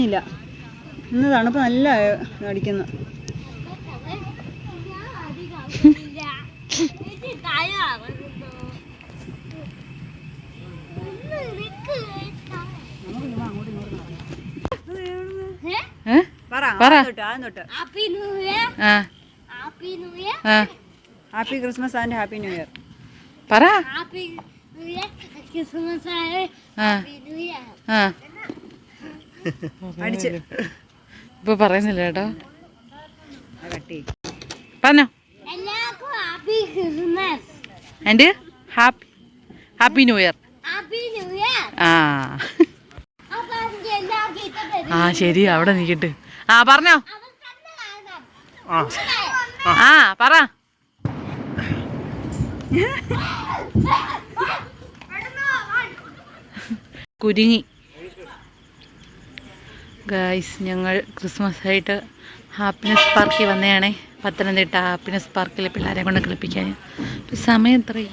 അടിക്കുന്നില്ല. ഇന്ന് തണുപ്പ് നല്ല അടിക്കുന്നു. Happy Christmas and happy new year. പറ. ഇപ്പൊ പറയുന്നില്ല കേട്ടോ. പറഞ്ഞോ. And happy new year. ആ ശരി, അവിടെ നിൽക്കട്ട്. പറഞ്ഞോ. പറ. കുരുങ്ങി ഗായ്സ്. ഞങ്ങൾ ക്രിസ്മസ് ആയിട്ട് ഹാപ്പിനെസ് പാർക്കിൽ വന്നതാണേ. പത്തനംതിട്ട ഹാപ്പിനെസ് പാർക്കിൽ പിള്ളേരെ കൊണ്ട് കളിപ്പിക്കാൻ. സമയം എത്രയായി?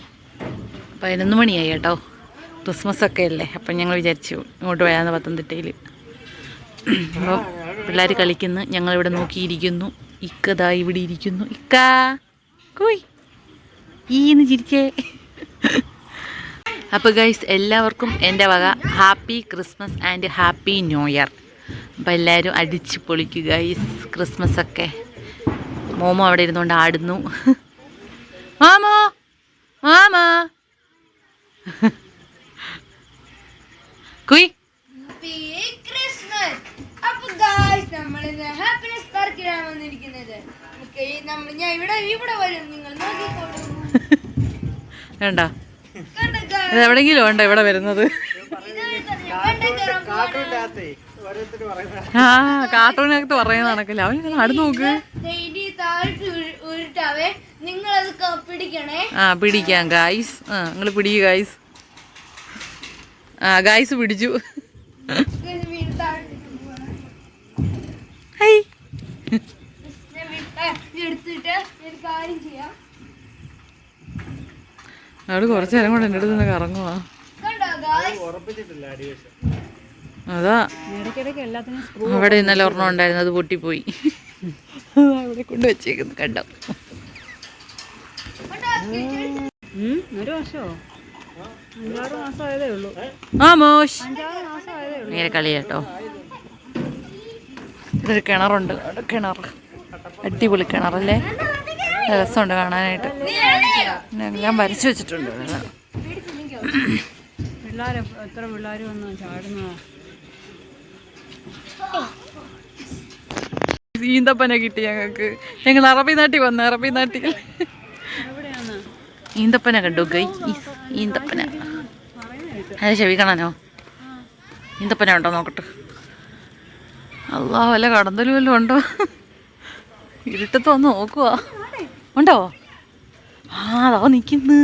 11 മണിയായി കേട്ടോ. ക്രിസ്മസ് ഒക്കെ അല്ലേ. അപ്പം ഞങ്ങൾ വിചാരിച്ചു ഇങ്ങോട്ട് വരാമെന്ന്, പത്തനംതിട്ടയിൽ. അപ്പോൾ പിള്ളേർ കളിക്കുന്നു, ഞങ്ങളിവിടെ നോക്കിയിരിക്കുന്നു. ഇക്കതാ ഇവിടെ ഇരിക്കുന്നു. ഇക്കാ കോയ് ഈന്ന് ചിരിച്ചേ. അപ്പോൾ ഗൈസ്, എല്ലാവർക്കും എൻ്റെ വക happy Christmas and happy new year. അപ്പോൾ എല്ലാവരും അടിച്ച് പൊളിക്കുക ഗൈസ് ക്രിസ്മസൊക്കെ. മോമോ അവിടെ ഇരുന്നുകൊണ്ട് ആടുന്നു. മാമോ മാമാ കുയ്. വേണ്ട, ഇത് എവിടെയെങ്കിലും ഉണ്ടോ ഇവിടെ വരുന്നത്? കാർട്ടൂണിനകത്ത് പറയുന്ന കണക്കില്ല. അവൻ ആട് നോക്ക്. പിടിക്കാം ഗായ്സ്. നിങ്ങൾ പിടിക്കുക ഗായ്സ്. ഗായ്സ് പിടിച്ചു. അവിടെ കുറച്ചു നേരം കൊണ്ട് എൻ്റെ അടുത്ത് നിന്ന് കറങ്ങുവാ. അതാ അവിടെ ഇന്നലെ ഒരെണ്ണം ഉണ്ടായിരുന്നു, അത് പൊട്ടിപ്പോയി. അവിടെ കൊണ്ട് വെച്ചേക്കുന്നു. കണ്ടോ? ഒരു വർഷമോ 5-6 മാസമായതേ ഉള്ളൂ. നേരെ കളി കേട്ടോ. ഇതൊരു കിണറുണ്ട്. അവിടെ കിണർ, അടിപൊളി കിണറല്ലേ. രസമുണ്ട് കാണാനായിട്ട്. ഞാൻ വരച്ചു വെച്ചിട്ടുണ്ട്. പിള്ളേരെ എത്ര പിള്ളേർ വന്ന് ചാടുന്നതാ. ഈന്തപ്പന കിട്ടി ഞങ്ങൾക്ക്. ഞങ്ങൾ അറബി നാട്ടിൽ വന്നു. അറബി നാട്ടിൽ ഈന്തപ്പന കണ്ടു ഗൈ. ഈന്തപ്പന അത് ചെവിക്കണോ? ഈന്തപ്പന ഉണ്ടോ നോക്കട്ടെ. അല്ലാ, വല്ല കടന്തലും വല്ലതും ഉണ്ടോ? ഇരുട്ടത്ത് വന്ന് നോക്കുവാ. ഉണ്ടോ? അതോ നിൽക്കുന്നു.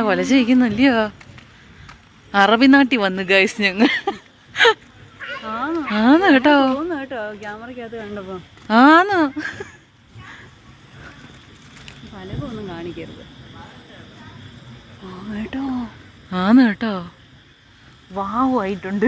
കൊലച്ച് വയ്ക്കുന്നില്ലയോ. അറബി നാട്ടിൽ വന്ന് ഗൈസ് ഞങ്ങൾ. ആന്ന് കേട്ടോ. ക്യാമറയ്ക്കകത്ത് കണ്ടപ്പോ ആന്ന്. പലകൊന്നും കാണിക്കരുത് കേട്ടോ. ആന്ന് കേട്ടോ. വാവായിട്ടുണ്ട്.